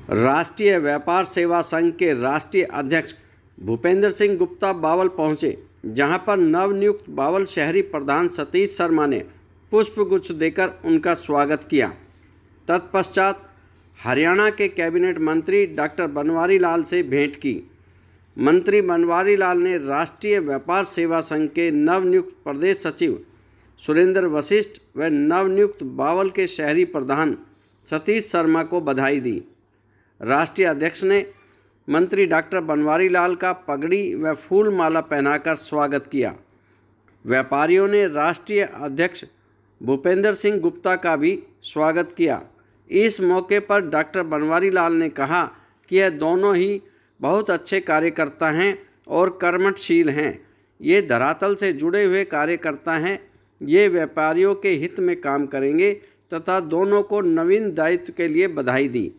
राष्ट्रीय व्यापार सेवा संघ के राष्ट्रीय अध्यक्ष भूपेंद्र सिंह गुप्ता बावल पहुंचे, जहां पर नवनियुक्त बावल शहरी प्रधान सतीश शर्मा ने पुष्पगुच्छ देकर उनका स्वागत किया। तत्पश्चात हरियाणा के कैबिनेट मंत्री डॉक्टर बनवारी लाल से भेंट की। मंत्री बनवारी लाल ने राष्ट्रीय व्यापार सेवा संघ के नवनियुक्त प्रदेश सचिव सुरेंद्र वशिष्ठ व नवनियुक्त बावल के शहरी प्रधान सतीश शर्मा को बधाई दी। राष्ट्रीय अध्यक्ष ने मंत्री डॉक्टर बनवारी लाल का पगड़ी व फूल माला पहनाकर स्वागत किया। व्यापारियों ने राष्ट्रीय अध्यक्ष भूपेंद्र सिंह गुप्ता का भी स्वागत किया। इस मौके पर डॉक्टर बनवारी लाल ने कहा कि यह दोनों ही बहुत अच्छे कार्यकर्ता हैं और कर्मठशील हैं। ये धरातल से जुड़े हुए कार्यकर्ता हैं। ये व्यापारियों के हित में काम करेंगे तथा दोनों को नवीन दायित्व के लिए बधाई दी।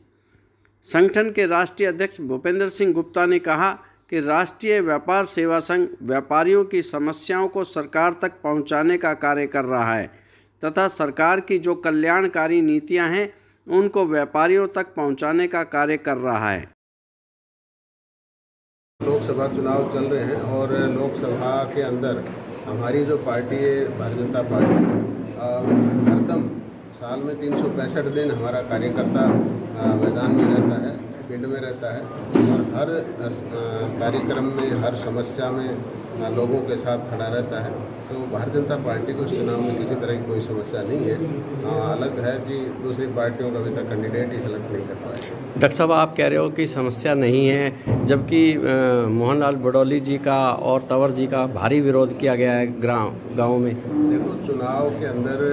संगठन के राष्ट्रीय अध्यक्ष भूपेंद्र सिंह गुप्ता ने कहा कि राष्ट्रीय व्यापार सेवा संघ व्यापारियों की समस्याओं को सरकार तक पहुंचाने का कार्य कर रहा है तथा सरकार की जो कल्याणकारी नीतियां हैं उनको व्यापारियों तक पहुंचाने का कार्य कर रहा है। लोकसभा चुनाव चल रहे हैं और लोकसभा के अंदर हमारी जो पार्टी है भारतीय जनता पार्टी हरदम साल में 365 दिन हमारा कार्यकर्ता मैदान में रहता है, फील्ड में रहता है और हर कार्यक्रम में, हर समस्या में लोगों के साथ खड़ा रहता है। तो भारतीय जनता पार्टी को चुनाव में किसी तरह की कोई समस्या नहीं है। अलग है कि दूसरी पार्टियों का अभी तक कैंडिडेट ही सेलेक्ट नहीं कर पाए। डॉक्टर साहब, आप कह रहे हो कि समस्या नहीं है, जबकि मोहनलाल बडौली जी का और तंवर जी का भारी विरोध किया गया है गाँव में। देखो, चुनाव के अंदर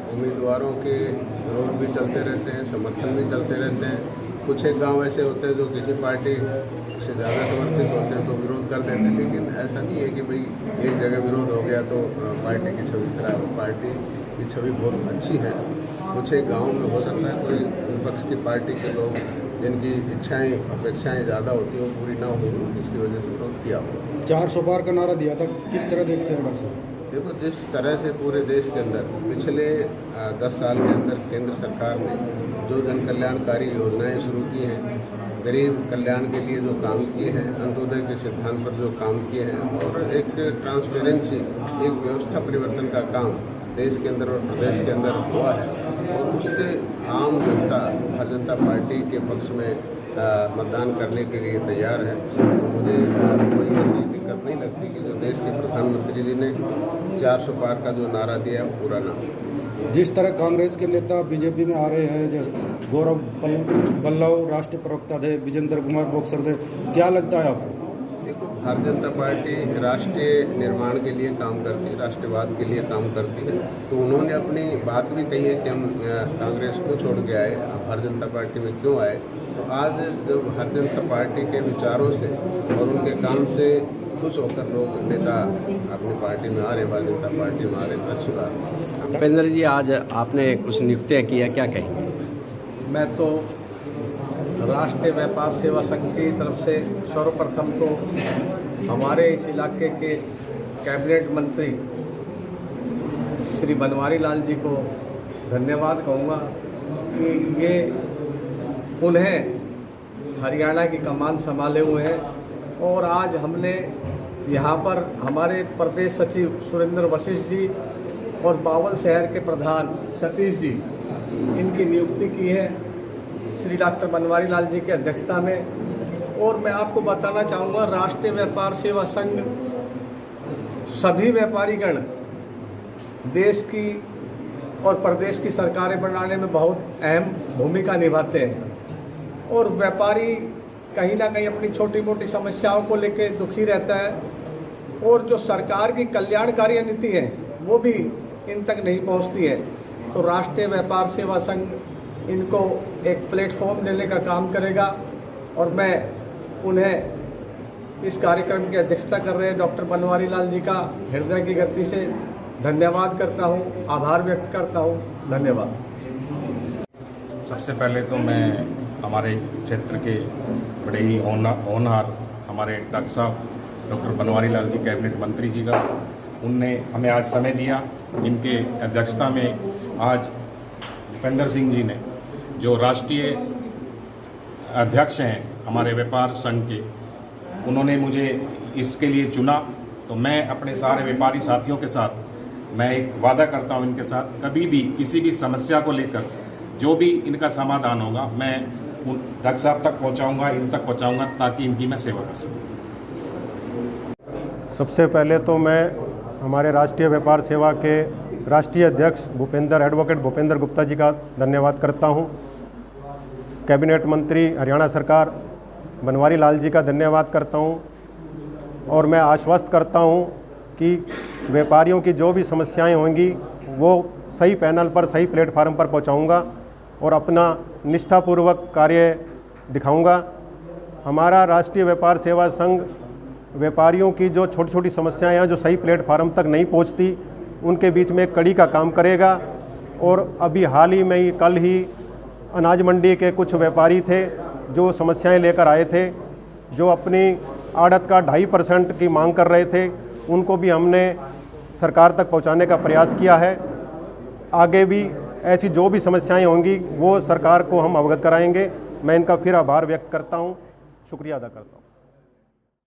उम्मीदवारों के विरोध भी चलते रहते हैं, समर्थन भी चलते रहते हैं। कुछ एक गांव ऐसे होते हैं जो किसी पार्टी से ज़्यादा समर्थित होते हैं तो विरोध कर देते हैं, लेकिन ऐसा नहीं है कि भाई एक जगह विरोध हो गया तो पार्टी की छवि खराब है। पार्टी की छवि बहुत अच्छी है। कुछ एक गाँव में हो सकता है कोई विपक्ष की पार्टी के लोग जिनकी इच्छाएँ अपेक्षाएँ ज़्यादा होती हैं वो पूरी ना हो, जिसकी वजह से विरोध किया हो। 400 पार का नारा दिया था, किस तरह देखते हैं डॉक्टर साहब? देखो, जिस तरह से पूरे देश के अंदर पिछले 10 साल के अंदर केंद्र सरकार ने जो जन कल्याणकारी योजनाएं शुरू की हैं, गरीब कल्याण के लिए जो काम किए हैं, अंत्योदय के सिद्धांत पर जो काम किए हैं और एक ट्रांसपेरेंसी, एक व्यवस्था परिवर्तन का काम देश के अंदर और प्रदेश के अंदर हुआ है और उससे आम जनता भारतीय जनता पार्टी के पक्ष में मतदान करने के लिए तैयार है। तो मुझे कोई ऐसी दिक्कत नहीं लगती कि जो देश के प्रधानमंत्री जी ने 400 पार का जो नारा दिया है पूरा ना। जिस तरह कांग्रेस के नेता बीजेपी में आ रहे हैं, जैसे गौरव बल्लभ राष्ट्रीय प्रवक्ता थे, विजेंद्र कुमार बॉक्सर थे, क्या लगता है आपको? देखो, भारतीय जनता पार्टी राष्ट्रीय निर्माण के लिए काम करती है, राष्ट्रवाद के लिए काम करती है। तो उन्होंने अपनी बात भी कही है कि हम कांग्रेस को छोड़ के आए, हम भारतीय जनता पार्टी में क्यों आए। तो आज जब भारतीय जनता पार्टी के विचारों से और उनके काम से खुश होकर लोग नेता अपनी पार्टी में आ रहे, भारतीय जनता पार्टी में आ रहे, तो अच्छी बात है। भूपेंद्र जी, आज आपने कुछ नियुक्तियाँ किया, क्या कहेंगे? मैं तो राष्ट्रीय व्यापार सेवा संघ की तरफ से सर्वप्रथम तो हमारे इस इलाके के कैबिनेट मंत्री श्री बनवारी लाल जी को धन्यवाद कहूँगा कि ये उन्हें हरियाणा की कमान संभाले हुए हैं और आज हमने यहाँ पर हमारे प्रदेश सचिव सुरेंद्र वशिष्ठ जी और बावल शहर के प्रधान सतीश जी, इनकी नियुक्ति की है श्री डॉक्टर बनवारी लाल जी की अध्यक्षता में। और मैं आपको बताना चाहूँगा, राष्ट्रीय व्यापार सेवा संघ सभी व्यापारीगण देश की और प्रदेश की सरकारें बनाने में बहुत अहम भूमिका निभाते हैं और व्यापारी कहीं ना कहीं अपनी छोटी मोटी समस्याओं को लेकर दुखी रहता है और जो सरकार की कल्याणकारी नीति है वो भी इन तक नहीं पहुंचती है। तो राष्ट्रीय व्यापार सेवा संघ इनको एक प्लेटफॉर्म देने का काम करेगा और मैं उन्हें इस कार्यक्रम की अध्यक्षता कर रहे हैं डॉक्टर बनवारी लाल जी का हृदय की गति से धन्यवाद करता हूं, आभार व्यक्त करता हूं। धन्यवाद। सबसे पहले तो मैं हमारे क्षेत्र के बड़े ही होनहार हमारे डॉक्टर साहब डॉक्टर बनवारी लाल जी कैबिनेट मंत्री जी का, उनने हमें आज समय दिया। इनके अध्यक्षता में आज भूपेंद्र सिंह जी ने जो राष्ट्रीय अध्यक्ष हैं हमारे व्यापार संघ के, उन्होंने मुझे इसके लिए चुना। तो मैं अपने सारे व्यापारी साथियों के साथ मैं एक वादा करता हूं, इनके साथ कभी भी किसी भी समस्या को लेकर जो भी इनका समाधान होगा मैं उन डॉक्टर साहब तक पहुंचाऊंगा, इन तक पहुंचाऊंगा, ताकि इनकी मैं सेवा कर सकूं। सबसे पहले तो मैं हमारे राष्ट्रीय व्यापार सेवा के राष्ट्रीय अध्यक्ष एडवोकेट भूपेंद्र गुप्ता जी का धन्यवाद करता हूं। कैबिनेट मंत्री हरियाणा सरकार बनवारी लाल जी का धन्यवाद करता हूं, और मैं आश्वस्त करता हूं कि व्यापारियों की जो भी समस्याएं होंगी वो सही पैनल पर, सही प्लेटफार्म पर पहुंचाऊंगा और अपना निष्ठापूर्वक कार्य दिखाऊंगा। हमारा राष्ट्रीय व्यापार सेवा संघ व्यापारियों की जो छोटी छोटी समस्याएं हैं जो सही प्लेटफार्म तक नहीं पहुंचती, उनके बीच में एक कड़ी का काम करेगा। और अभी हाल ही में कल ही अनाज मंडी के कुछ व्यापारी थे जो समस्याएं लेकर आए थे, जो अपनी आड़त का 2.5% की मांग कर रहे थे, उनको भी हमने सरकार तक पहुंचाने का प्रयास किया है। आगे भी ऐसी जो भी समस्याएं होंगी वो सरकार को हम अवगत कराएंगे। मैं इनका फिर आभार व्यक्त करता हूं, शुक्रिया अदा करता हूं।